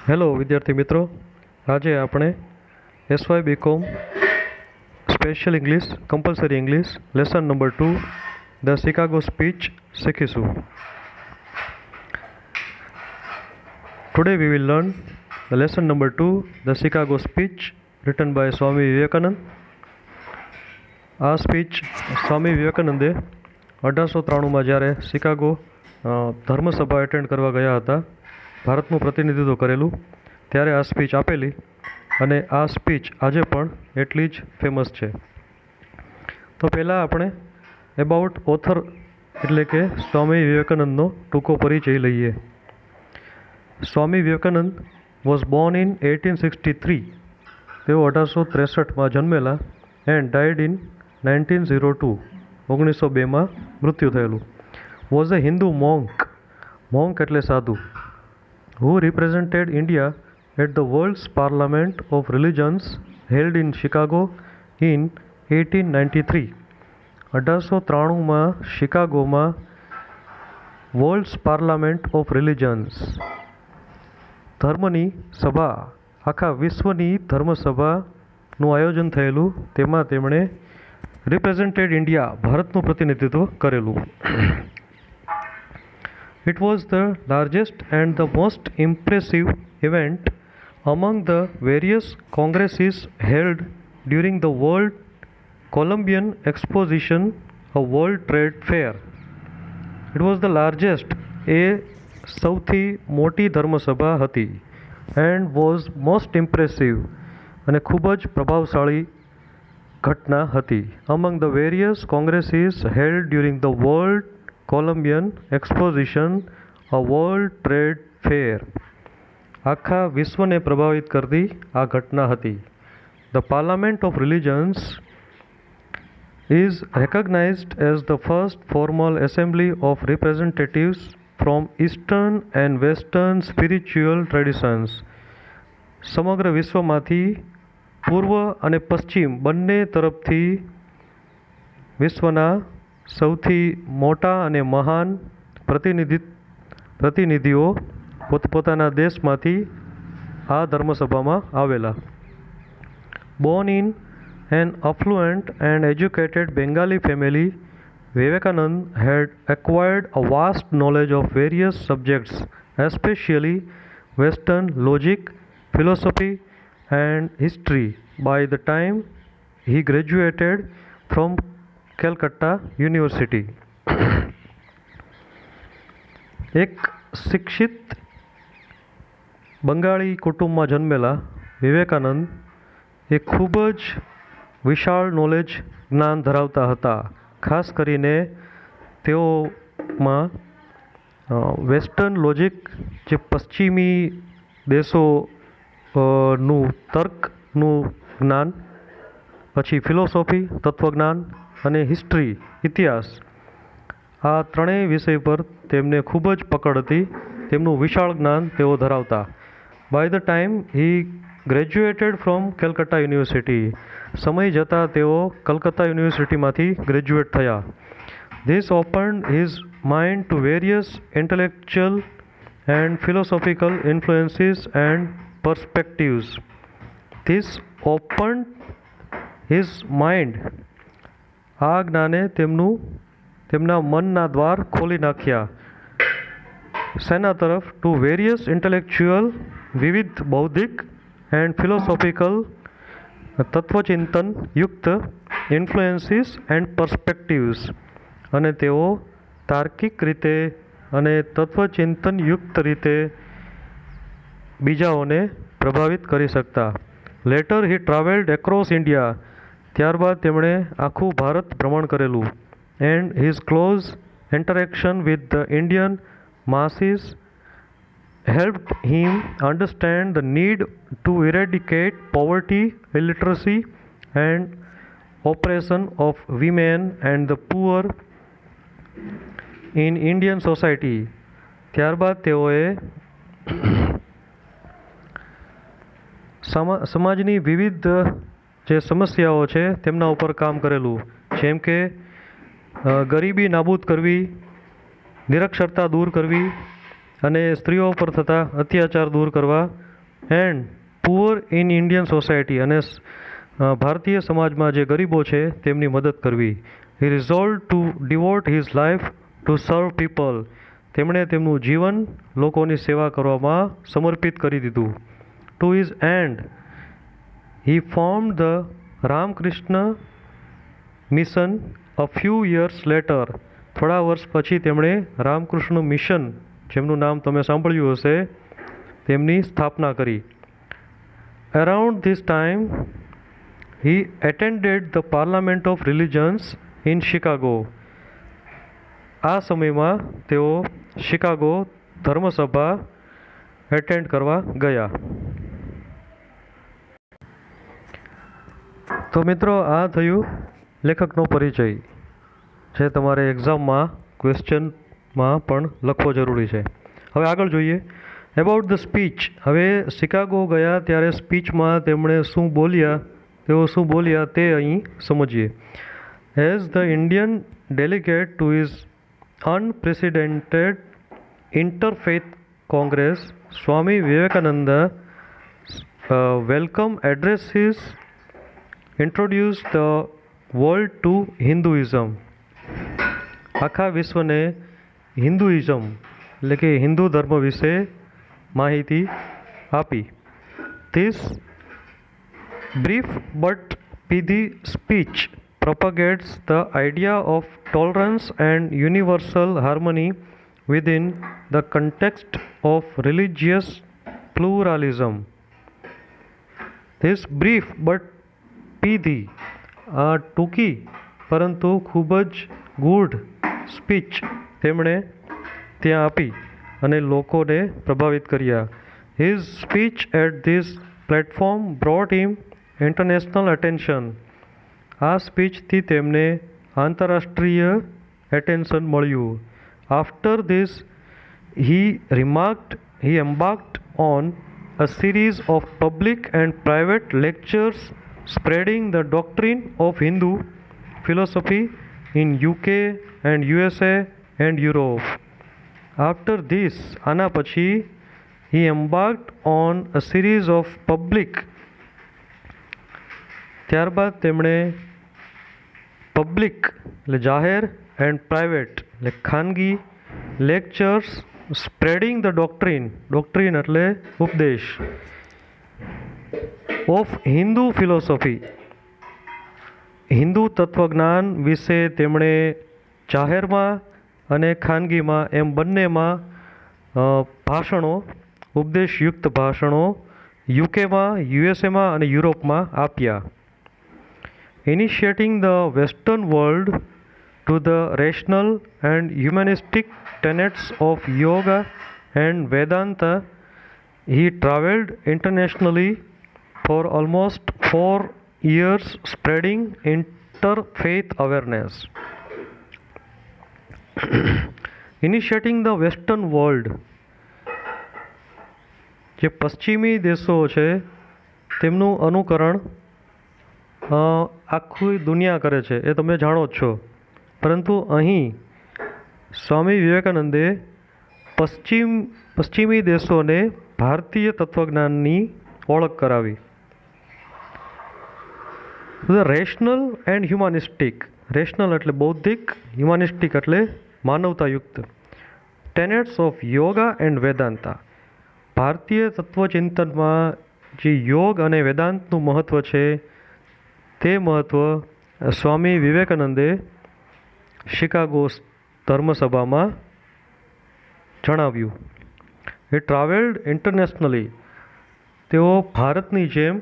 Hello વિદ્યાર્થી મિત્રો, આજે આપણે SY BCom special English compulsory English lesson number 2 the Chicago speech શીખીશું. Today we will learn the lesson number 2 the Chicago speech written by Swami Vivekananda. આ speech સ્વામી વિવેકાનંદે 1893માં જ્યારે Chicago ધર્મસભા attend કરવા ગયા હતા, ભારતનું પ્રતિનિધિત્વ કરેલું, ત્યારે આ સ્પીચ આપેલી અને આ સ્પીચ આજે પણ એટલી જ ફેમસ છે. તો પહેલાં આપણે એબાઉટ ઓથર એટલે કે સ્વામી વિવેકાનંદનો ટૂંકો પરિચય લઈએ. Swami Vivekananda was Born in 1863. તેઓ 1863માં જન્મેલા એન્ડ ડાયડ ઇન 1902. 1902માં મૃત્યુ થયેલું. Was A Hindu monk. Monk એટલે સાધુ. who represented India at the World's Parliament of Religions held in Chicago in 1893. 1893માં શિકાગોમાં વર્લ્ડ્સ પાર્લામેન્ટ ઓફ રિલિજન્સ ધર્મની સભા, આખા વિશ્વની ધર્મસભાનું આયોજન થયેલું. તેમાં તેમણે રિપ્રેઝેન્ટેડ ઇન્ડિયા, ભારતનું પ્રતિનિધિત્વ કરેલું. It was the largest and the most impressive event among the various congresses held during the World Columbian Exposition, a World Trade Fair. It was the largest, એ સૌથી મોટી ધર્મસભા હતી, and was most impressive, અને ખૂબ જ પ્રભાવશાળી ઘટના હતી. Among the various congresses held during the World Columbian Exposition, a World Trade Fair. આખા વિશ્વને પ્રભાવિત કરતી આ ઘટના હતી. The Parliament of Religions is recognized as the first formal assembly of representatives from Eastern and Western spiritual traditions. સમગ્ર વિશ્વમાંથી પૂર્વ અને પશ્ચિમ બંને તરફથી વિશ્વના સૌથી મોટા અને મહાન પ્રતિનિધિઓ પોતપોતાના દેશમાંથી આ ધર્મસભામાં આવેલા. Born in an affluent and educated Bengali family, Vivekananda had acquired a vast knowledge of various subjects, especially Western logic, philosophy and history by the time he graduated from Calcutta University. એક શિક્ષિત બંગાળી કુટુંબમાં જન્મેલા વિવેકાનંદ એ ખૂબ જ વિશાળ નોલેજ, જ્ઞાન ધરાવતા હતા. ખાસ કરીને તેઓમાં વેસ્ટર્ન લોજિક, જે પશ્ચિમી દેશોનું તર્કનું જ્ઞાન, પછી ફિલોસોફી, તત્વજ્ઞાન અને હિસ્ટ્રી, ઇતિહાસ, આ ત્રણેય વિષય પર તેમને ખૂબ જ પકડ હતી. તેમનું વિશાળ જ્ઞાન તેઓ ધરાવતા. By the time he graduated from Calcutta university, સમય જતાં તેઓ કલકત્તા યુનિવર્સિટીમાંથી ગ્રેજ્યુએટ થયા. This opened his mind to various intellectual and philosophical influences and perspectives. This opened his mind, આ જ્ઞાને તેમના મનના દ્વાર ખોલી નાખ્યા. શેના તરફ? ટુ વેરિયસ ઇન્ટેલેક્ચ્યુઅલ, વિવિધ બૌદ્ધિક, એન્ડ ફિલોસોફિકલ, તત્વચિંતન યુક્ત, ઇન્ફ્લુએન્સીસ એન્ડ પર્સપેક્ટિવ્સ, અને તેઓ તાર્કિક રીતે અને તત્વચિંતન યુક્ત રીતે બીજાઓને પ્રભાવિત કરી શકતા. Later he travelled across India, ત્યારબાદ તેમણે આખું ભારત ભ્રમણ કરેલું. And his close interaction with the Indian masses helped him understand the need to eradicate poverty, illiteracy and oppression of women and the poor in Indian society. ત્યારબાદ તેઓએ સમાજની વિવિધ જે સમસ્યાઓ છે તેમના ઉપર કામ કરેલું, જેમ કે ગરીબી નાબૂદ કરવી, નિરક્ષરતા દૂર કરવી અને સ્ત્રીઓ પર થતા અત્યાચાર દૂર કરવા, and poor in Indian society, અને ભારતીય સમાજમાં જે ગરીબો છે તેમની મદદ કરવી. He resolve to devote his life to serve people. તેમણે તેમનું જીવન લોકોની સેવા કરવામાં સમર્પિત કરી દીધું. To his end he formed the Ramakrishna Mission a few years later. થોડા વર્ષ પછી તેમણે રામકૃષ્ણ મિશન, જેમનું નામ તમે સાંભળ્યું હશે, તેમની સ્થાપના કરી. Around this time he attended the parliament of religions in Chicago. આ સમયમાં તેઓ શિકાગો ધર્મસભા એટેન્ડ કરવા ગયા. તો મિત્રો, આ થયું લેખકનો પરિચય, જે તમારે એક્ઝામમાં ક્વેશ્ચનમાં પણ લખવો જરૂરી છે. હવે આગળ જોઈએ એબાઉટ ધ સ્પીચ. હવે શિકાગો ગયા ત્યારે સ્પીચમાં તેમણે શું બોલ્યા, તેઓ શું બોલ્યા તે અહીં સમજીએ. As the Indian delegate to is unprecedented interfaith congress, Swami Vivekananda welcome addresses introduce the world to Hinduism. આખા વિશ્વને હિન્દુઇઝમ એટલે કે હિન્દુ ધર્મ વિશે માહિતી આપી. ધીસ બ્રીફ બટ પીધી speech propagates the idea of tolerance and universal harmony within the context of religious pluralism. This brief but પીધી, આ ટૂંકી પરંતુ ખૂબ જ ગૂઢ સ્પીચ તેમણે ત્યાં આપી અને લોકોને પ્રભાવિત કર્યા. His speech at this platform brought him international attention. આ સ્પીચથી તેમને આંતરરાષ્ટ્રીય એટેન્શન મળ્યું. After this he embarked on a series of public and private lectures spreading the doctrine of Hindu philosophy in UK and USA and Europe. After this, આના પછી, he embarked on a series of public, ત્યારબાદ તેમણે public એટલે જાહેર and private એટલે ખાનગી lectures spreading the ડોક્ટ્રીન એટલે ઉપદેશ ઓફ હિન્દુ ફિલોસોફી, હિન્દુ તત્વજ્ઞાન વિશે તેમણે જાહેરમાં અને ખાનગીમાં એમ બંનેમાં ભાષણો, ઉપદેશયુક્ત ભાષણો યુકેમાં, યુએસએમાં અને યુરોપમાં આપ્યા. Initiating the Western world to the rational and humanistic tenets of yoga and Vedanta, he travelled internationally for almost 4 years spreading interfaith awareness. Initiating the Western world, જે પશ્ચિમી દેશો છે તેમનું અનુકરણ આખી દુનિયા કરે છે એ તમે જાણો જ છો, પરંતુ અહીં સ્વામી વિવેકાનંદે પશ્ચિમી દેશોને ભારતીય તત્વજ્ઞાનની ઓળખ કરાવી. ધ રેશનલ એન્ડ હ્યુમાનિસ્ટિક, રેશનલ એટલે બૌદ્ધિક, હ્યુમાનિસ્ટિક એટલે માનવતાયુક્ત. ટેનેટ્સ ઓફ યોગા એન્ડ વેદાંતા, ભારતીય તત્વચિંતનમાં જે યોગ અને વેદાંતનું મહત્ત્વ છે તે મહત્ત્વ સ્વામી વિવેકાનંદે શિકાગો ધર્મસભામાં જણાવ્યું. એ ટ્રાવેલ્ડ ઇન્ટરનેશનલી, તેઓ ભારતની જેમ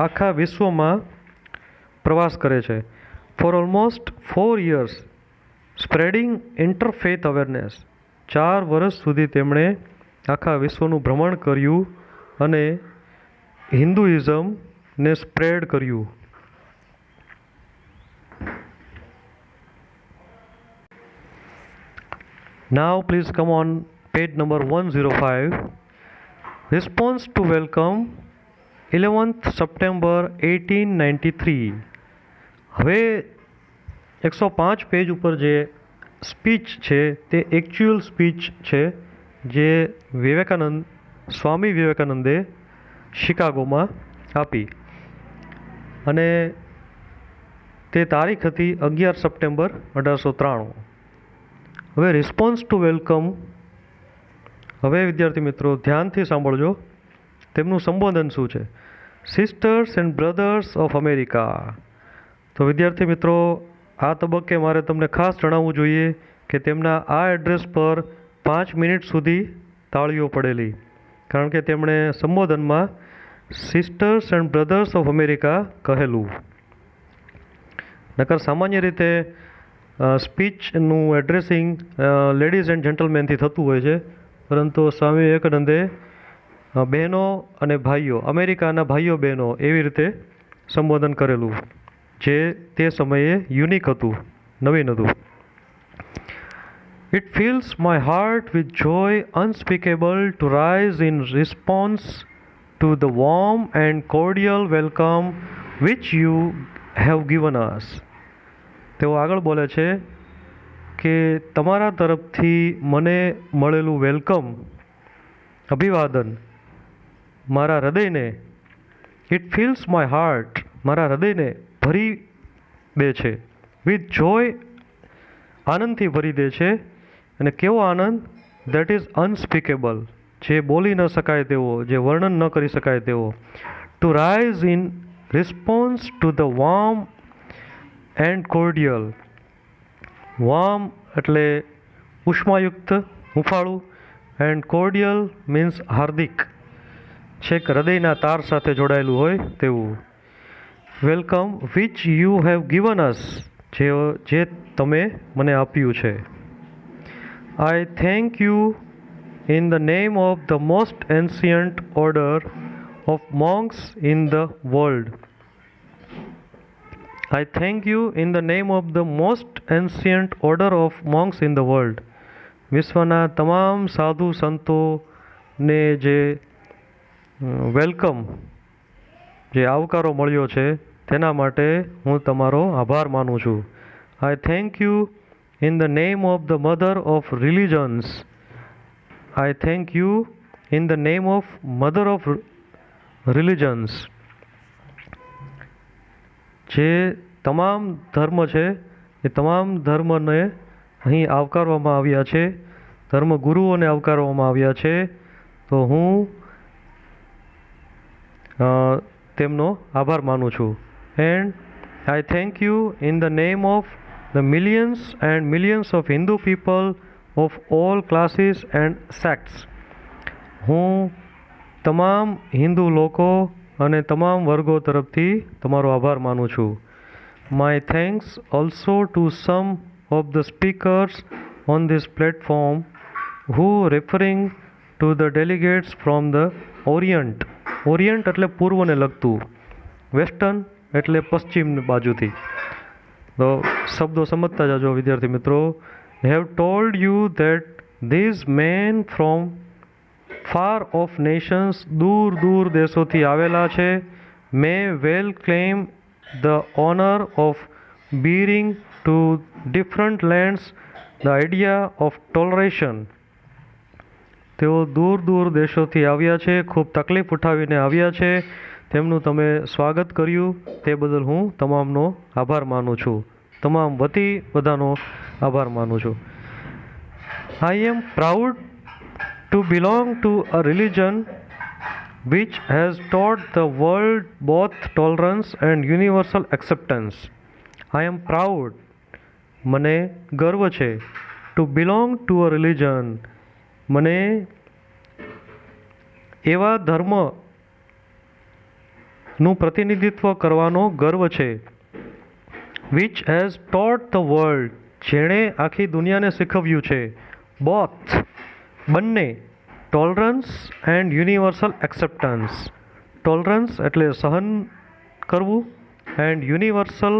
આખા વિશ્વમાં પ્રવાસ કરે છે. For almost 4 years spreading interfaith awareness, 4 વર્ષ સુધી તેમણે આખા વિશ્વનું ભ્રમણ કર્યું અને હિન્દુઇઝમને સ્પ્રેડ કર્યું. Now please come on page number 105. Response to welcome 11th September 1893. હવે 105 પેજ ઉપર જે સ્પીચ છે તે એકચ્યુઅલ સ્પીચ છે જે સ્વામી વિવેકાનંદે શિકાગોમાં આપી અને તે તારીખ હતી 11 સપ્ટેમ્બર 1893. હવે રિસ્પોન્સ ટુ વેલકમ. હવે વિદ્યાર્થી મિત્રો ધ્યાનથી સાંભળજો, તેમનું સંબોધન શું છે. Sisters and brothers of America. તો વિદ્યાર્થી મિત્રો આ તબક્કે મારે તમને ખાસ જણાવવું જોઈએ કે તેમના આ એડ્રેસ પર 5 મિનિટ સુધી તાળીઓ પડેલી, કારણ કે તેમણે સંબોધનમાં sisters and brothers of America કહેલું. નકર સામાન્ય રીતે સ્પીચનું એડ્રેસિંગ લેડીઝ એન્ડ જેન્ટલમેનથી થતું હોય છે, પરંતુ સ્વામી વિવેકાનંદે બહેનો અને ભાઈઓ, અમેરિકાના ભાઈઓ બહેનો એવી રીતે સંબોધન કરેલું, જે તે સમયે યુનિક હતું, નવીન હતું. It fills my heart with joy unspeakable to rise in response to the warm and cordial welcome which you have given us. તેઓ આગળ બોલે છે કે તમારા તરફથી મને મળેલું વેલકમ, અભિવાદન મારા હૃદયને, ઇટ ફિલ્સ માય હાર્ટ, મારા હૃદયને ભરી દે છે, વિથ જોય, આનંદથી ભરી દે છે. અને કેવો આનંદ? દેટ ઇઝ અનસ્પીકેબલ, જે બોલી ન શકાય તેવો, જે વર્ણન ન કરી શકાય તેવો. To rise in response to the warm and cordial. Warm એટલે ઉષ્માયુક્ત, હુંફાળું, એન્ડ કોર્ડિયલ મીન્સ હાર્દિક, છેક હૃદયના તાર સાથે જોડાયેલું હોય તેવું. Welcome which you have given us, જે તમે મને આપ્યું છે. I thank you in the name of the most ancient order of monks in the world. I thank you in the name of the most ancient order of monks in the world. વિશ્વના તમામ સાધુ સંતોને જે welcome, જે આવકારો મળ્યો છે તેના માટે હું તમારો આભાર માનું છું. I thank you in the name of the mother of religions. I thank you in the name of mother of religions. જે તમામ ધર્મ છે એ તમામ ધર્મને અહીં આવકારવામાં આવ્યા છે, ધર્મગુરુઓને આવકારવામાં આવ્યા છે. તો હું તેમનો આભાર માનું છું. And I thank you in the name of the millions and millions of Hindu people of all classes and sects. હું તમામ હિન્દુ લોકો અને તમામ વર્ગો તરફથી તમારો આભાર માનું છું. My thanks also to some of the speakers on this platform who referring to the delegates from the Orient. Orient એટલે પૂર્વને લગતું, વેસ્ટર્ન એટલે પશ્ચિમ બાજુથી. તો શબ્દો સમજતા જાજો વિદ્યાર્થી મિત્રો. Have told you that these men from far of nations, દૂર દૂર દેશોથી આવેલા છે, may well claim the honour of bearing to different lands the idea of toleration. તેઓ દૂર દૂર દેશોથી આવ્યા છે, ખૂબ તકલીફ ઉઠાવીને આવ્યા છે, તેમનું તમે સ્વાગત કર્યું, તે બદલ હું તમામનો આભાર માનું છું, તમામ વતી બધાનો આભાર માનું છું. I am proud to belong to a religion which has taught the world both tolerance and universal acceptance. I am proud, મને ગર્વ છે, to belong to a religion, મને એવા ધર્મનું પ્રતિનિધિત્વ કરવાનો ગર્વ છે. which has taught the world, જેણે આખી દુનિયાને શીખવ્યું છે, both બંને, tolerance and universal acceptance. tolerance એટલે સહન કરવું, and universal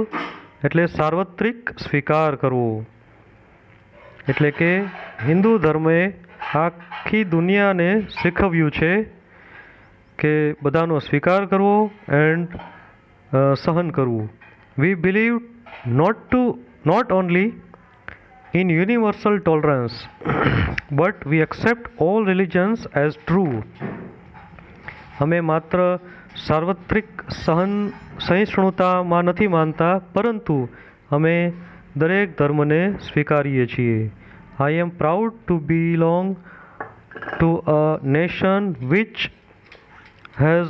એટલે સાર્વત્રિક સ્વીકાર કરવો. એટલે કે હિન્દુ ધર્મે આખી દુનિયાને શીખવ્યું છે કે બધાનો સ્વીકાર કરવો એન્ડ સહન કરવું. We believe not only in universal tolerance but we accept all religions as true. અમે માત્ર સાર્વત્રિક સહિષ્ણુતામાં નથી માનતા, પરંતુ અમે દરેક ધર્મને સ્વીકારીએ છીએ. I am proud to belong to a nation which has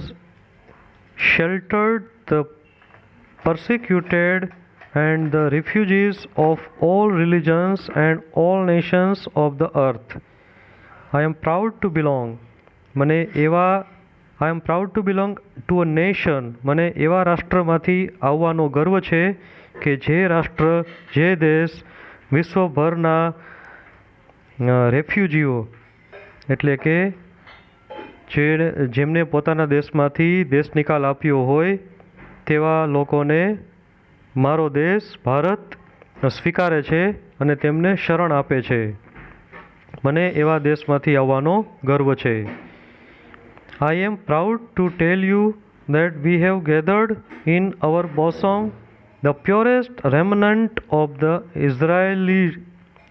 sheltered the persecuted and the refugees of all religions and all nations of the earth. I am proud to belong. મને એવા I am proud to belong to a nation. મને એવા રાષ્ટ્રમાંથી આવવાનો ગર્વ છે કે જે રાષ્ટ્ર, જે દેશ વિશ્વભરના રેફ્યુજીઓ એટલે કે જેમને પોતાના દેશમાંથી દેશ નિકાલ આપ્યો હોય તેવા લોકોને મારો દેશ ભારત સ્વીકારે છે અને તેમને શરણ આપે છે. મને એવા દેશમાંથી આવવાનો ગર્વ છે. I am proud to tell you that we have gathered in our bosom the purest remnant of the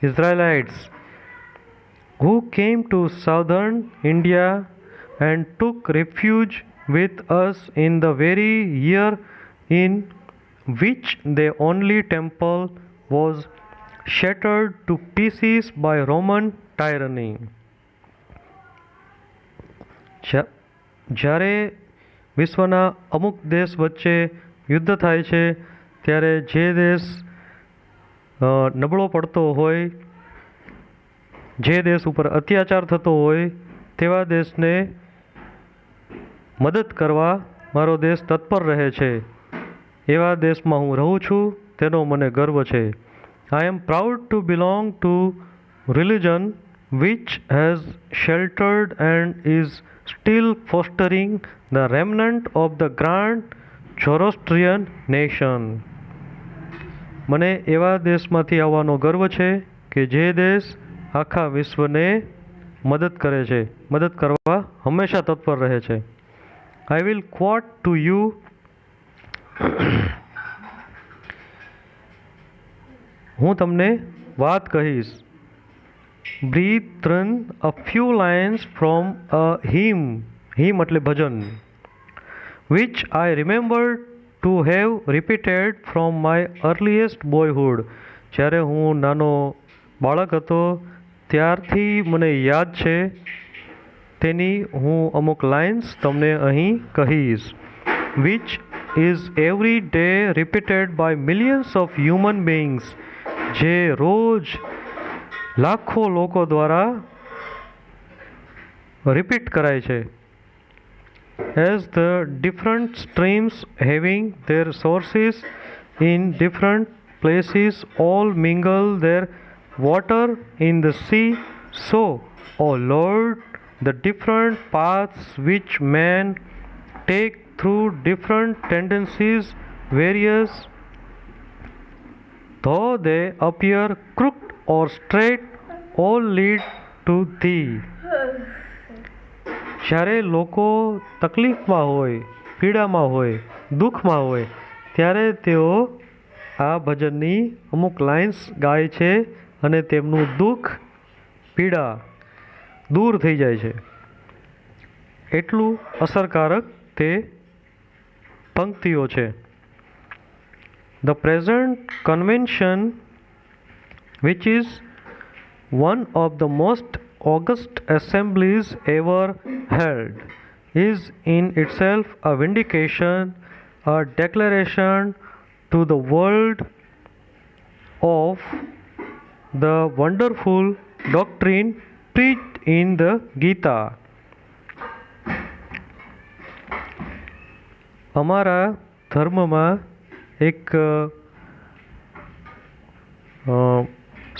Israelites who came to southern India and took refuge with us in the very year in which their only temple was shattered to pieces by Roman tyranny. જ્યારે વિશ્વના અમુક દેશ વચ્ચે યુદ્ધ થાય છે ત્યારે જે દેશ નબળો પડતો હોય, જે દેશ ઉપર અત્યાચાર થતો હોય તેવા દેશને મદદ કરવા મારો દેશ તત્પર રહે છે. એવા દેશમાં હું રહું છું, તેનો મને ગર્વ છે. I am proud to belong to religion which has sheltered and is still fostering the remnant of the grand Zoroastrian nation. મને એવા દેશમાંથી આવવાનો ગર્વ છે કે જે દેશ આખા વિશ્વને મદદ કરે છે, મદદ કરવા હંમેશા તત્પર રહે છે. I will quote to you હું તમને વાત કહીશ. Brethren, a few lines from a hymn એટલે ભજન, which I remember to have repeated from my earliest boyhood. જ્યારે હું નાનો બાળક હતો ત્યારથી મને યાદ છે, તેની હું અમુક લાઇન્સ તમને અહીં કહીશ. Which is every day repeated by millions of human beings. જે રોજ લાખો લોકો દ્વારા રિપીટ કરાય છે. As the different streams having their sources in different places all mingle their water in the sea, so, O Lord, the different paths which men take through different tendencies, various, though they appear crooked or straight, all lead to thee. જ્યારે લોકો તકલીફમાં હોય, પીડામાં હોય, દુઃખમાં હોય ત્યારે તેઓ આ ભજનની અમુક લાઇન્સ ગાય છે અને તેમનું દુઃખ, પીડા દૂર થઈ જાય છે. એટલું અસરકારક તે પંક્તિઓ છે. The present convention, which is one of the most august assemblies ever held, is in itself a vindication, a declaration to the world of the wonderful doctrine preached in the Gita. અમારા ધર્મમાં એક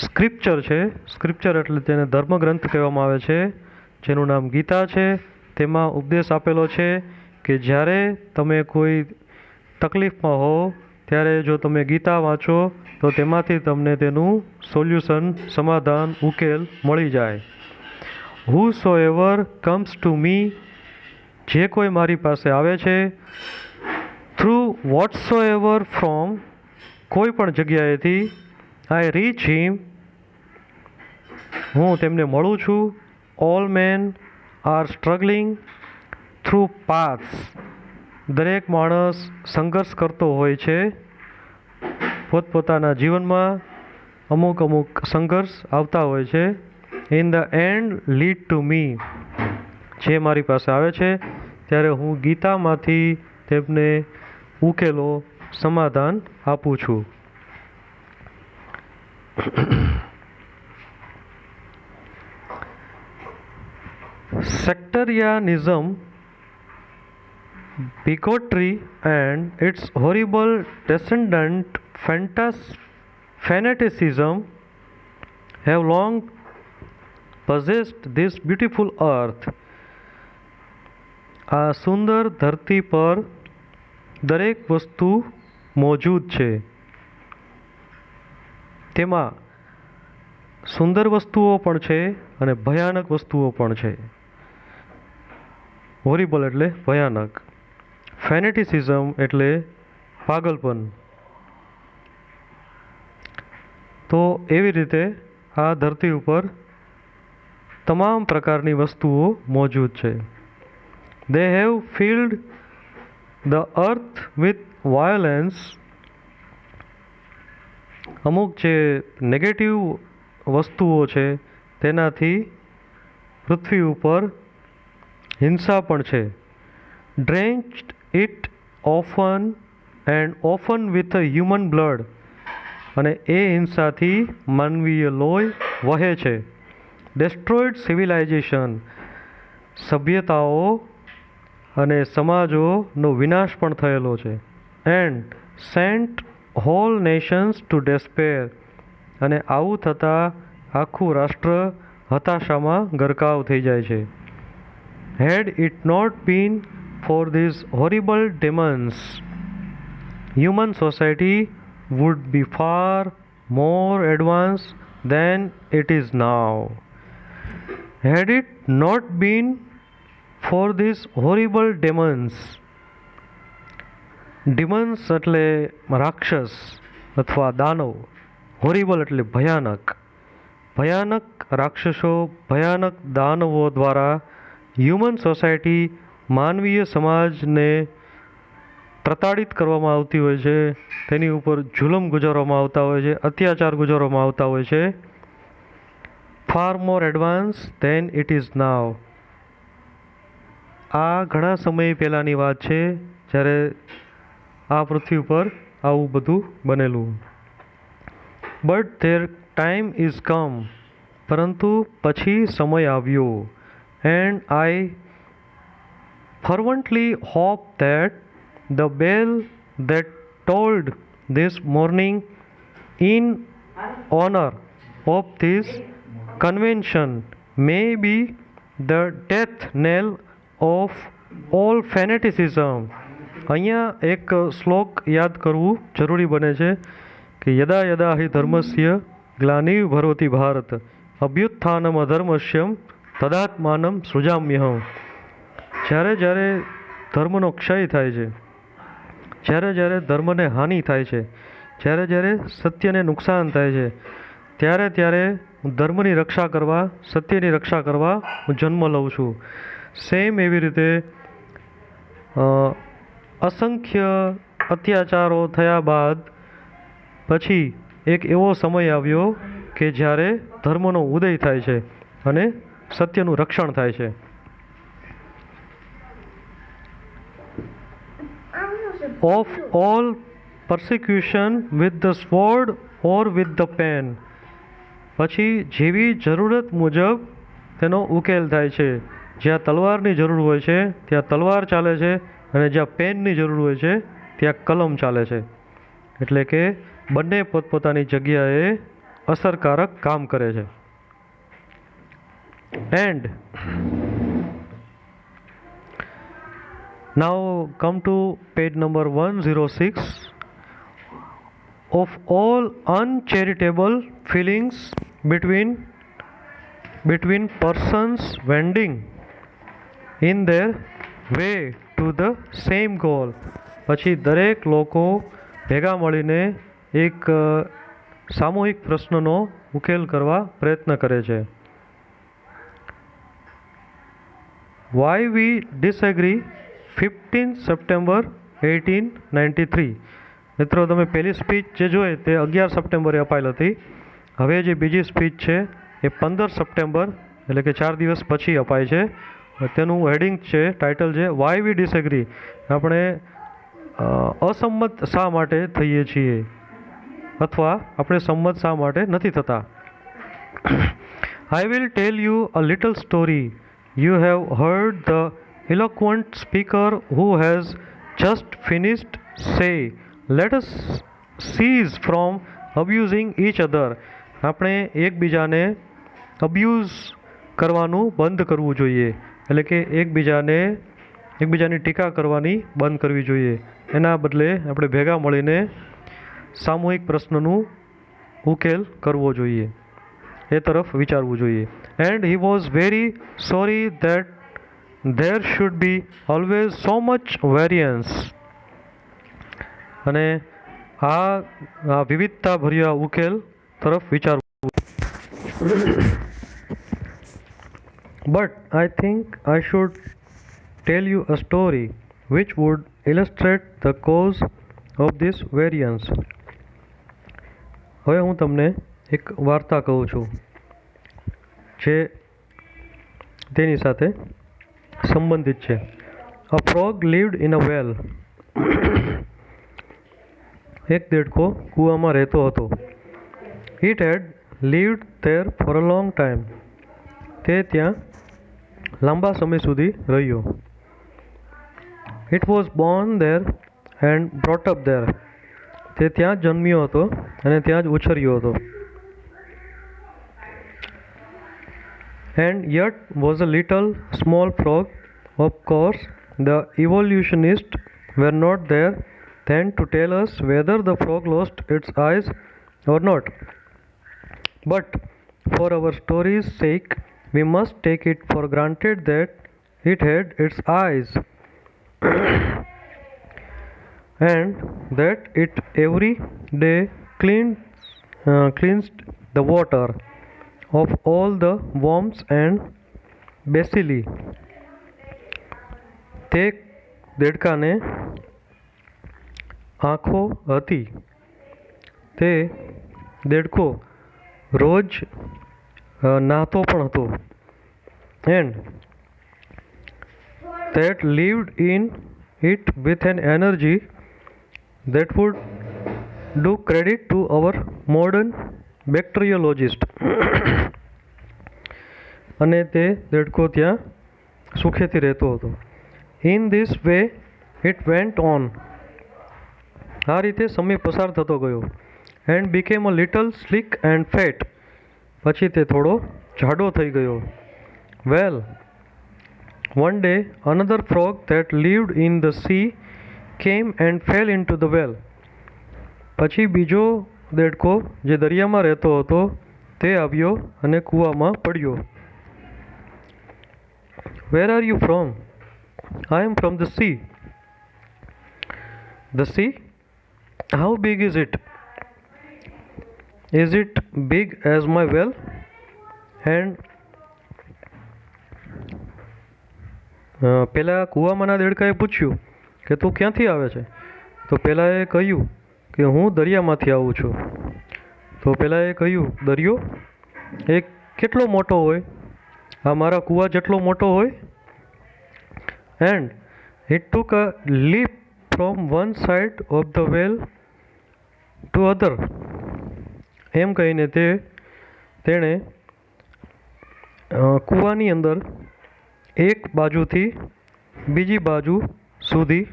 scripture છે. Scripture એટલે તેને ધર્મગ્રંથ કહેવામાં આવે છે, જેનું નામ ગીતા છે. તેમાં ઉપદેશ આપેલો છે કે જ્યારે તમે કોઈ તકલીફમાં હો ત્યારે જો તમે ગીતા વાંચો તો તેમાંથી તમને તેનું સોલ્યુશન, સમાધાન, ઉકેલ મળી જાય. Whosoever comes to me, જે કોઈ મારી પાસે આવે છે, through whatsoever from, કોઈ પણ જગ્યાએથી, I reach him, હું તેમને મળું છું. All men are struggling, through paths. દરેક માણસ સંઘર્ષ કરતો હોય છે પોતપોતાના જીવનમાં. અમુક સંઘર્ષ આવતા હોય છે. In the and lead to me. જે મારી પાસે આવે છે ત્યારે હું ગીતામાંથી તેમને ઉકેલો સમાધાન આપું છું. Sectarianism, bigotry, and its horrible descendant fanaticism have long possessed this beautiful earth. આ સુંદર ધરતી પર દરેક વસ્તુ મોજૂદ છે. તેમાં સુંદર વસ્તુઓ પણ છે અને ભયાનક વસ્તુઓ પણ છે. હોરિબલ એટલે ભયાનક. ફેનેટિસિઝમ એટલે પાગલપન. તો એવી રીતે આ ધરતી ઉપર તમામ પ્રકારની વસ્તુઓ મોજૂદ છે. They have filled the earth with violence. અમુક જે નેગેટિવ વસ્તુઓ છે તેનાથી પૃથ્વી ઉપર હિંસા પણ છે. Drenched it often with a human blood. અને એ હિંસાથી માનવીય લોહી વહે છે. Destroyed civilization. સભ્યતાઓ અને સમાજોનો વિનાશ પણ થયેલો છે. And sent whole nations to despair. અને આવું થતાં આખું રાષ્ટ્ર હતાશામાં ગરકાવ થઈ જાય છે. Had it not been for these horrible demons, human society would be far more advance than it is now. Had it not been for these horrible demons. Demons એટલે રાક્ષસ અથવા દાનવ. હોરિબલ એટલે ભયાનક. ભયાનક રાક્ષસો, ભયાનક દાનવો દ્વારા હ્યુમન સોસાયટી, માનવીય સમાજને પ્રતાડિત કરવામાં આવતી હોય છે. તેની ઉપર જુલમ ગુજારવામાં આવતા હોય છે, અત્યાચાર ગુજારવામાં આવતા હોય છે. Far more advance than it is now. આ ઘણા સમય પહેલાંની વાત છે જ્યારે આ પૃથ્વી ઉપર આવું બધું બનેલું. બટ ધેર ટાઈમ ઇઝ કમ. પરંતુ પછી સમય આવ્યો. And I fervently hope that the bell that tolled this morning in honor of this convention may be the death knell of all fanaticism. અહીંયા એક શ્લોક યાદ કરવું જરૂરી બને છે કે યદા યદા હિ ધર્મસ્ય ગ્લાનિર્ભરોતિ ભારત અભ્યુત્થાનમ અધર્મસ્યમ તદાત્માનમ સૃજામ્યહમ. જ્યારે જ્યારે ધર્મનો ક્ષય થાય છે, જ્યારે જ્યારે ધર્મને હાનિ થાય છે, જ્યારે જ્યારે સત્યને નુકસાન થાય છે, ત્યારે ત્યારે હું ધર્મની રક્ષા કરવા, સત્યની રક્ષા કરવા હું જન્મ લઉં છું. સેમ એવી રીતે અસંખ્ય અત્યાચારો થયા બાદ પછી એક એવો સમય આવ્યો કે જ્યારે ધર્મનો ઉદય થાય છે અને સત્યનું રક્ષણ થાય છે. Of all persecution with the sword or with the pen. પછી જેવી જરૂરત મુજબ તેનો ઉકેલ થાય છે. જ્યાં તલવારની જરૂર હોય છે ત્યાં તલવાર ચાલે છે અને જ્યાં પેનની જરૂર હોય છે ત્યાં કલમ ચાલે છે. એટલે કે બંને પોતપોતાની જગ્યાએ અસરકારક કામ કરે છે. And now come to page number 106. Of all uncharitable feelings between persons wending in their way to the same goal. પછી દરેક લોકો ભેગા મળીને એક સામૂહિક પ્રશ્નનો ઉકેલ કરવા પ્રયત્ન કરે છે. Why we disagree 15 September 1893. મિત્રો તમે પહેલી સ્પીચ જે જોઈ તે 11 સપ્ટેમ્બરે અપાયેલ હતી. હવે જે બીજી સ્પીચ છે એ 15 સપ્ટેમ્બર એટલે કે 4 દિવસ પછી અપાય છે. તેનું હેડિંગ છે, ટાઇટલ છે વાય વી ડિસએગ્રી. આપણે અસંમત શા માટે થઈએ છીએ અથવા આપણે સંમત શા માટે નથી થતા. I will tell you a little story. You have heard the eloquent speaker who has just finished say, let us cease from abusing each other. આપણે એકબીજાને અબ્યુઝ કરવાનું બંધ કરવું જોઈએ, એટલે કે એકબીજાની ટીકા કરવાની બંધ કરવી જોઈએ. એના બદલે આપણે ભેગા મળીને સામૂહિક પ્રશ્નનું ઉકેલ કરવો જોઈએ, એ તરફ વિચારવું જોઈએ. And he was very sorry that there should be always so much variance. અને આ વિવિધતાભર્યા ઉકેલ તરફ વિચારવું. But I think I should tell you a story which would illustrate the cause of this variance. હવે હું તમને એક વાર્તા કહું છું જે તેની સાથે સંબંધિત છે. A frog lived in a well. એક દેડકો કૂવામાં રહેતો હતો. It had lived there for a long time. તે ત્યાં લાંબા સમય સુધી રહ્યો. It was born there and brought up there. તે ત્યાં જ જન્મ્યો હતો અને ત્યાં જ ઉછર્યો હતો. And yet was a little small frog. Of course, the evolutionists were not there then to tell us whether the frog lost its eyes or not. But for our story's sake, we must take it for granted that it had its eyes and that it every day cleansed the water of all the worms and bacilli. તે દેડકાને આંખો હતી. તે દેડકો રોજ નાહતો પણ હતો. And that lived in it with an energy that would do credit to our modern bacteriologist. અને તે દેડકો ત્યાં સુખેથી રહેતો હતો. In this way it went on. આ રીતે સમય પસાર થતો ગયો. And became a little sleek and fat. પછી તે થોડો જાડો થઈ ગયો. Well, one day another frog that lived in the sea came and fell in to the well. પછી બીજો દેડકો જે દરિયામાં રહેતો હતો તે આવ્યો અને કૂવામાં પડ્યો. Where are you from? I am from the sea. The sea? How big is it? Is it big as my well? And પેલા કૂવામાંના દેડકાએ પૂછ્યું કે તું ક્યાંથી આવે છે? તો પેલાએ કહ્યું કે હું દરિયામાંથી આવું છું. તો પેલાએ કહ્યું, દરિયો એ કેટલો મોટો હોય? આ મારા કૂવા જેટલો મોટો હોય? And it took a leap from one side of the well to other. એમ કહીને તેણે કૂવાની અંદર એક બાજુથી બીજી બાજુ સુધી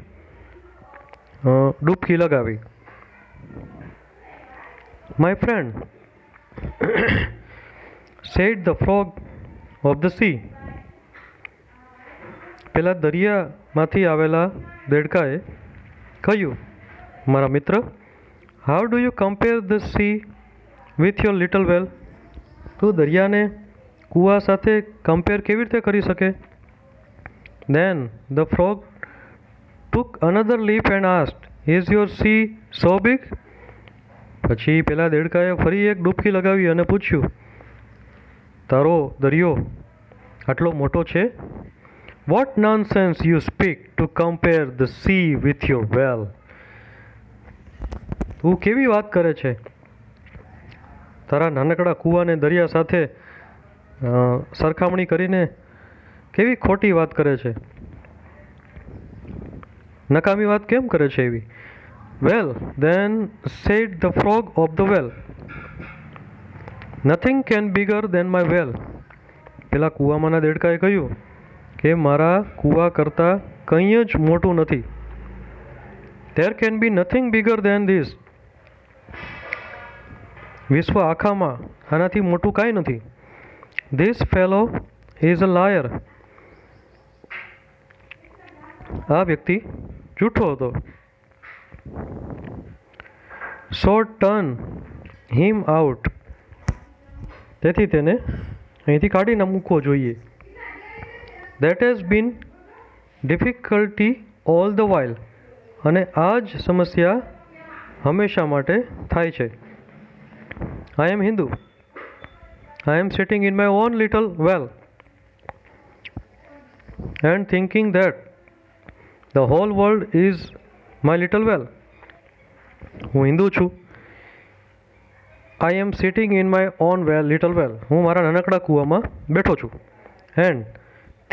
ડૂબકી લગાવી. My friend, said the frog of the sea. પેલા દરિયામાંથી આવેલા દેડકાએ કહ્યું, મારા મિત્ર, how do you compare the sea with your little well? તું દરિયાને કૂવા સાથે કમ્પેર કેવી રીતે કરી શકે? Then the frog took another leap and asked, is your sea so big? પછી પેલા દેડકાએ ફરી એક ડૂબકી લગાવી અને પૂછ્યું, તારો દરિયો આટલો મોટો છે? What nonsense you speak to compare the sea with your well. તું કેવી વાત કરે છે? તારા નાનકડા કૂવાને દરિયા સાથે સરખામણી કરીને કેવી ખોટી વાત કરે છે? નકામી વાત કેમ કરે છે એવી? Well, then said the frog of the well, nothing can bigger than my well. પેલા કૂવામાંના દેડકાએ કહ્યું કે મારા કૂવા કરતાં કંઈ જ મોટું નથી. There can be nothing bigger than this. વિશ્વ આખામાં આનાથી મોટું કાંઈ નથી. This fellow is a liar. આ વ્યક્તિ જૂઠો હતો. So turn him out. તેથી તેને અહીંથી કાઢીને મૂકવો જોઈએ. That has been difficulty all the while. અને આ જ સમસ્યા હંમેશા માટે થાય છે. I am Hindu. I am sitting in my own little well and thinking that the whole world is my little well. હું હિન્દુ છું. I am sitting in my own well, little well. હું મારા નાનકડા કૂવામાં બેઠો છું. And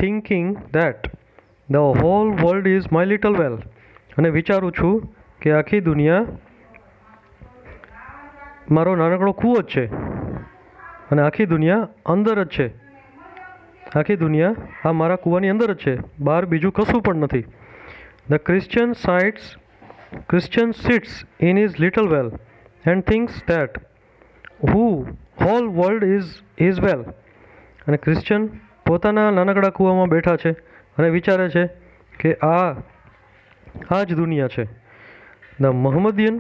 thinking that the whole world is my little well. અને વિચારું છું કે આખી દુનિયા મારો નાનકડો કૂવો જ છે અને આખી દુનિયા અંદર જ છે. આખી દુનિયા આ મારા કૂવાની અંદર જ છે, બહાર બીજું કશું પણ નથી. The Christian sits in his little well and thinks that whole world is his well. અને ક્રિશ્ચન પોતાના નાનકડા કૂવામાં બેઠા છે અને વિચારે છે કે આ જ દુનિયા છે. The Mohammedan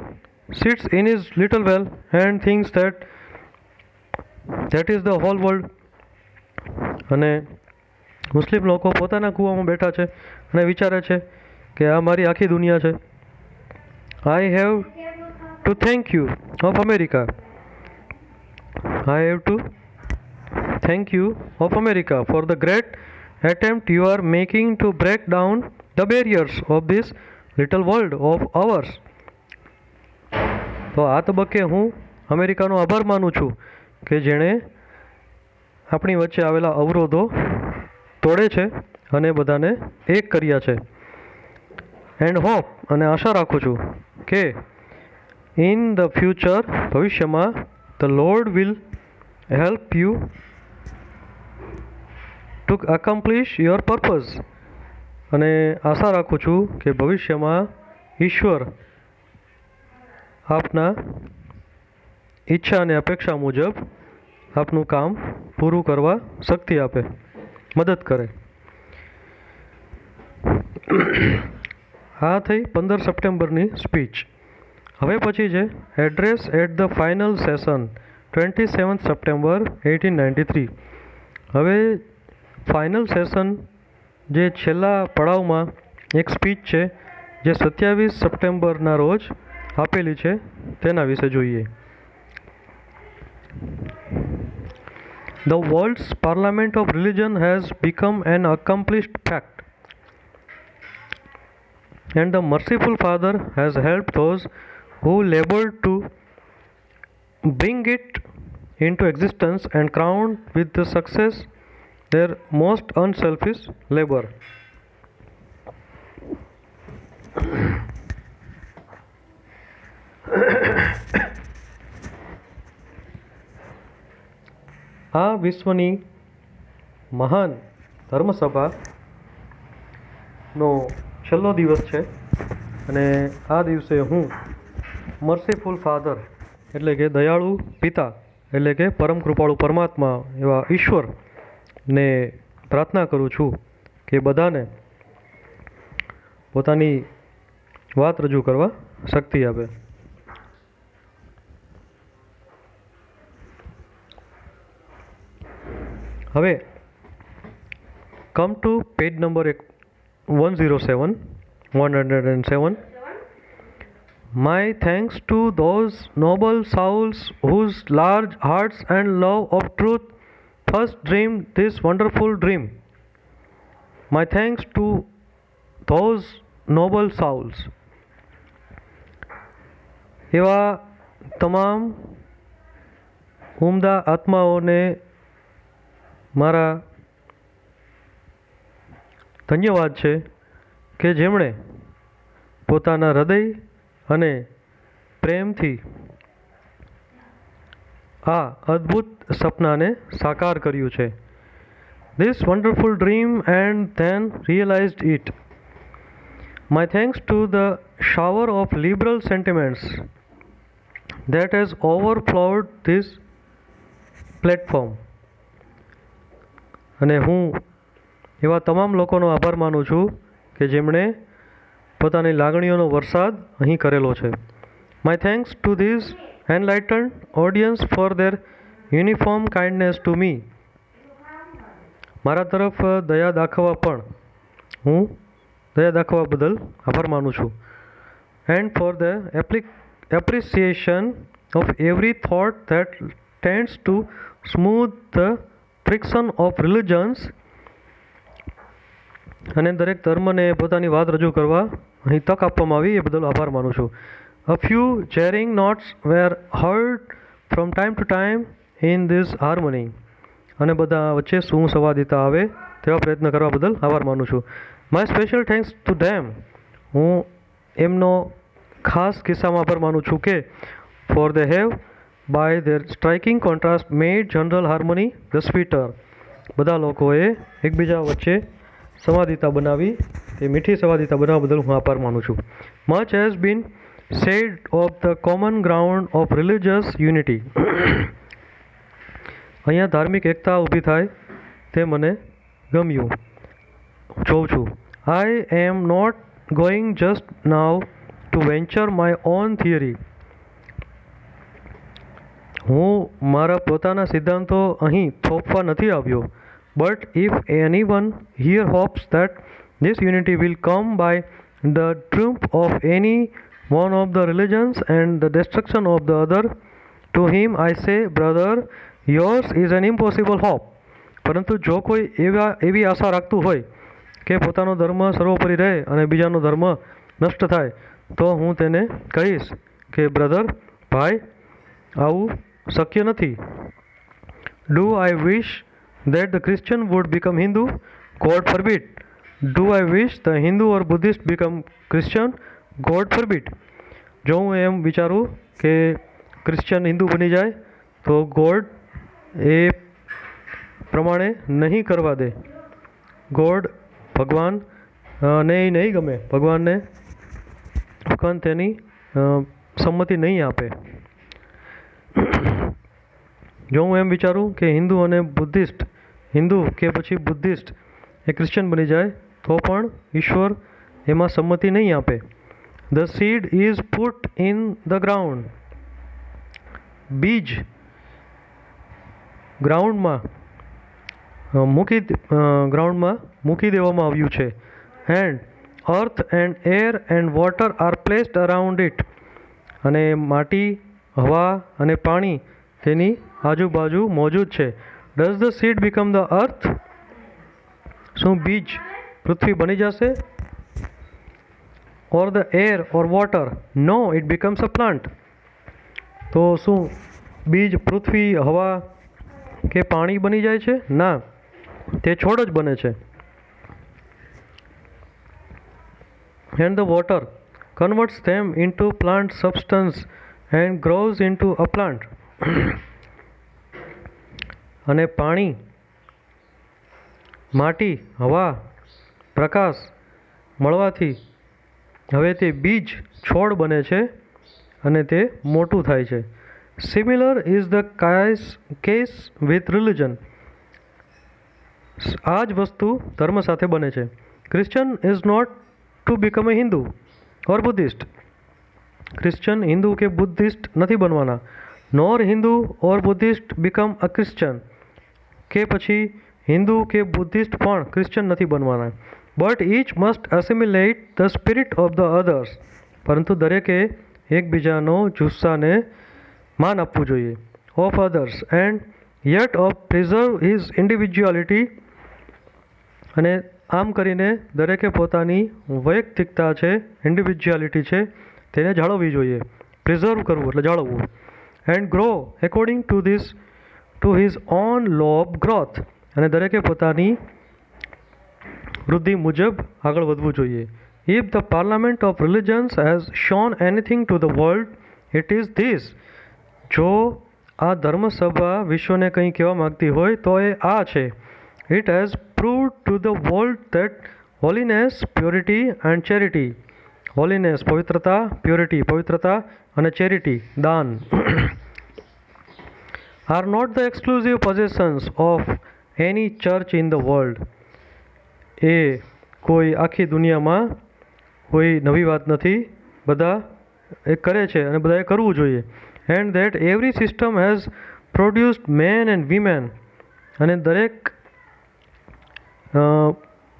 sits in his little well and thinks that is the whole world. અને મુસ્લિમ લોકો પોતાના કૂવામાં બેઠા છે અને વિચારે છે કે આ મારી આખી દુનિયા છે. I have to thank you of America. I have to thank you of America for the great attempt you are making to break down the barriers of this little world of ours. તો આ તબક્કે હું અમેરિકાનો આભાર માનું છું કે જેણે આપણી વચ્ચે આવેલા અવરોધો તોડે છે અને બધાને એક કર્યા છે. એન્ડ હોપ અને આશા રાખું છું કે ઇન ધ ફ્યુચર ભવિષ્યમાં the lord will help you to accomplish your purpose. અને આશા રાખું છું કે ભવિષ્યમાં ઈશ્વર આપના ઈચ્છા અને અપેક્ષા મુજબ આપનું કામ પૂરું કરવા શક્તિ આપે, મદદ કરે. આ થઈ 15 સપ્ટેમ્બરની સ્પીચ. હવે પછી છે address at the final session 27 September 1893. હવે ફાઇનલ સેશન જે છેલ્લા પડાવમાં એક સ્પીચ છે જે 27 સપ્ટેમ્બરના રોજ આપેલી છે તેના વિશે જોઈએ. The world's parliament of religion has become an accomplished fact, and the merciful Father has helped those who labored to bring it into existence and crowned with the success their most unselfish labor. આ વિશ્વની મહાન ધર્મસભાનો છેલ્લો દિવસ છે અને આ દિવસે હું મર્સીફુલ ફાધર એટલે કે દયાળુ પિતા એટલે કે પરમ કૃપાળુ પરમાત્મા એવા ઈશ્વરને પ્રાર્થના કરું છું કે બધાને પોતાની વાત રજૂ કરવા શક્તિ આપે. હવે come to page number 107. My thanks to those noble souls whose large hearts and love of truth first dreamed this wonderful dream. My thanks to those noble souls. એવા તમામ ઉમદા આત્માઓને મારા ધન્યવાદ છે કે જેમણે પોતાના હૃદય અને પ્રેમથી આ અદ્ભુત સપનાને સાકાર કર્યું છે. This wonderful dream and then realized it. My thanks to the shower of liberal sentiments that has overflowed this platform. અને હું એવા તમામ લોકોનો આભાર માનું છું કે જેમણે પોતાની લાગણીઓનો વરસાદ અહીં કરેલો છે. My thanks to this enlightened audience for their uniform kindness to me. મારા તરફ દયા દાખવવા પણ હું દયા દાખવવા બદલ આભાર માનું છું. And for the appreciation of every thought that tends to smooth the friction of religions. અને દરેક ધર્મને પોતાની વાત રજૂ કરવા અહીં તક આપવામાં આવી એ બદલ આભાર માનું છું. A few jarring notes were heard from time to time in this harmony. અને બધા વચ્ચે સુસંવાદિતા આવે તેવા પ્રયત્ન કરવા બદલ આભાર માનું છું. My special thanks to them. હું એમનો ખાસ કિસ્સામાં આભાર માનું છું કે for they have by their striking contrast made general harmony the sweeter. બધા લોકોએ એકબીજા વચ્ચે સંવાદિતા બનાવી તે મીઠી સંવાદિતા બનાવવા બદલ હું આભાર માનું છું. Much has been said of the common ground of religious unity. અહીંયા ધાર્મિક એકતા ઊભી થાય તે મને ગમ્યું જોઉં છું. I am not going just now to venture my own theory. હું મારા પોતાના સિદ્ધાંતો અહીં થોપવા નથી આવ્યો. But if anyone here hopes that this unity will come by the triumph of any one of the religions and the destruction of the other, to him I say, brother, yours is an impossible hope. પરંતુ જો કોઈ એવી આશા રાખતું હોય કે પોતાનો ધર્મ સર્વોપરી રહે અને બીજાનો ધર્મ નષ્ટ થાય તો હું તેને કહીશ કે બ્રધર ભાઈ આવું શક્ય નથી. Do I wish that the Christian would become Hindu? God forbid. Do I wish the Hindu or Buddhist become Christian? God forbid. જો હું એમ વિચારું કે ક્રિશ્ચન હિન્દુ બની જાય તો ગોડ એ પ્રમાણે નહીં કરવા દે. ગોડ ભગવાન ને નહીં ગમે, ભગવાન તેની સંમતિ નહીં આપે. જો હું એમ વિચારું કે હિન્દુ અને બુદ્ધિસ્ટ હિન્દુ કે પછી બુદ્ધિસ્ટ એ ક્રિશ્ચન બની જાય તો પણ ઈશ્વર એમાં સંમતિ નહીં આપે. The seed is put in the ground. બીજ ગ્રાઉન્ડમાં મૂકી દેવામાં આવ્યું છે. And earth and air and water are placed around it. અને માટી હવા અને પાણી તેની આજુબાજુ મોજૂદ છે. Does the seed become the earth? શું બીજ પૃથ્વી બની જશે? Or the air or water? No, it becomes a plant. તો શું બીજ પૃથ્વી હવા કે પાણી બની જાય છે? ના, તે છોડ જ બને છે. And the water converts them into plant substance and grows into a plant. અને પાણી માટી હવા પ્રકાશ મળવાથી હવે તે બીજ છોડ બને છે અને તે મોટું થાય છે. Similar is the case with religion. આ જ વસ્તુ ધર્મ સાથે બને છે. Christian is not to become a Hindu or Buddhist. Christian Hindu કે બુદ્ધિસ્ટ નથી બનવાના. Nor Hindu or Buddhist become a Christian કે પછી હિન્દુ કે બુદ્ધિસ્ટ પણ ક્રિશ્ચન નથી બનવાના. But each must assimilate the spirit of the others. પરંતુ દરેકે એકબીજાનો જુસ્સાને માન આપવું જોઈએ. Of others and yet of preserve his individuality. અને આમ કરીને દરેકે પોતાની વૈયક્તિકતા છે, ઇન્ડિવિજ્યુઆલિટી છે, તેને જાળવવી જોઈએ. પ્રિઝર્વ કરવું એટલે જાળવવું. And grow according to his own law of growth, અને દરેકે પોતાની વૃદ્ધિ મુજબ આગળ વધવું જોઈએ. If the parliament of religions has shown anything to the world it is this. જો આ ધર્મસભા વિશ્વને કંઈ કહેવા માગતી હોય તો એ આ છે. It has proved to the world that holiness, purity and charity. Holiness પવિત્રતા, પ્યોરિટી પવિત્રતા, અને ચેરિટી દાન are not the exclusive possessions of any church in the world. એ કોઈ આખી દુનિયામાં કોઈ નવી વાત નથી, બધા એ કરે છે અને બધાએ કરવું જોઈએ. And that every system has produced men and women, અને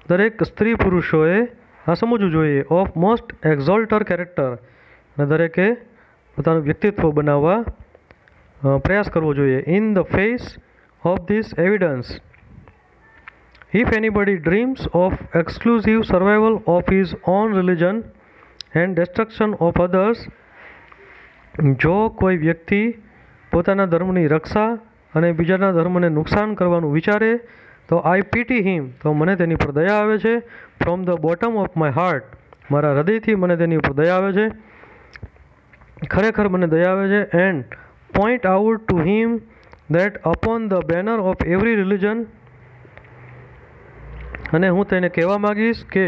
દરેક સ્ત્રી પુરુષોએ આ સમજવું જોઈએ. ઓફ મોસ્ટ એક્ઝોલ્ટર કેરેક્ટર, અને દરેકે પોતાનું વ્યક્તિત્વ બનાવવા પ્રયાસ કરવો જોઈએ. In the face of this evidence, if anybody dreams of exclusive survival of his own religion and destruction of others. જો કોઈ વ્યક્તિ પોતાના ધર્મની રક્ષા અને બીજાના ધર્મને નુકસાન કરવાનું વિચારે તો આઈ પીટી હિમ, તો મને તેની પર દયા આવે છે. From the bottom of my heart, મારા હૃદયથી મને તેની ઉપર દયા આવે છે, ખરેખર મને દયા આવે છે. End point out to him that upon the banner of every religion, અને હું તેને કહેવા માગીશ કે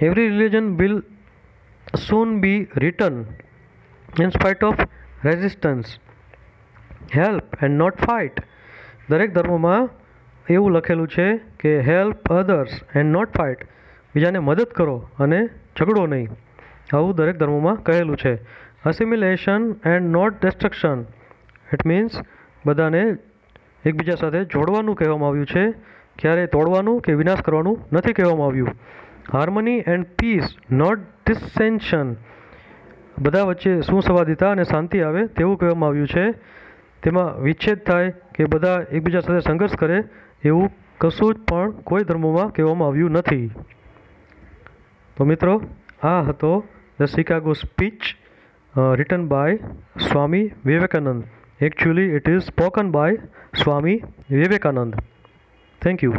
every religion will soon be written in spite of resistance, help and not fight. દરેક ધર્મમાં એવું લખેલું છે કે help others and not fight, બીજાને મદદ કરો અને ઝઘડો નહીં, આવું દરેક ધર્મોમાં કહેલું છે. Assimilation and not destruction, it means બધાને એકબીજા સાથે જોડવાનું કહેવામાં આવ્યું છે, ક્યારેય તોડવાનું કે વિનાશ કરવાનું નથી કહેવામાં આવ્યું. હાર્મની એન્ડ પીસ નોટ ડિસેન્શન, બધા વચ્ચે સુસંવાદિતા અને શાંતિ આવે તેવું કહેવામાં આવ્યું છે. તેમાં વિચ્છેદ થાય કે બધા એકબીજા સાથે સંઘર્ષ કરે એવું કશું જ પણ કોઈ ધર્મોમાં કહેવામાં આવ્યું નથી. તો મિત્રો, આ હતો the Chicago speech written by Swami Vivekananda. Actually it is spoken by Swami Vivekananda. Thank you.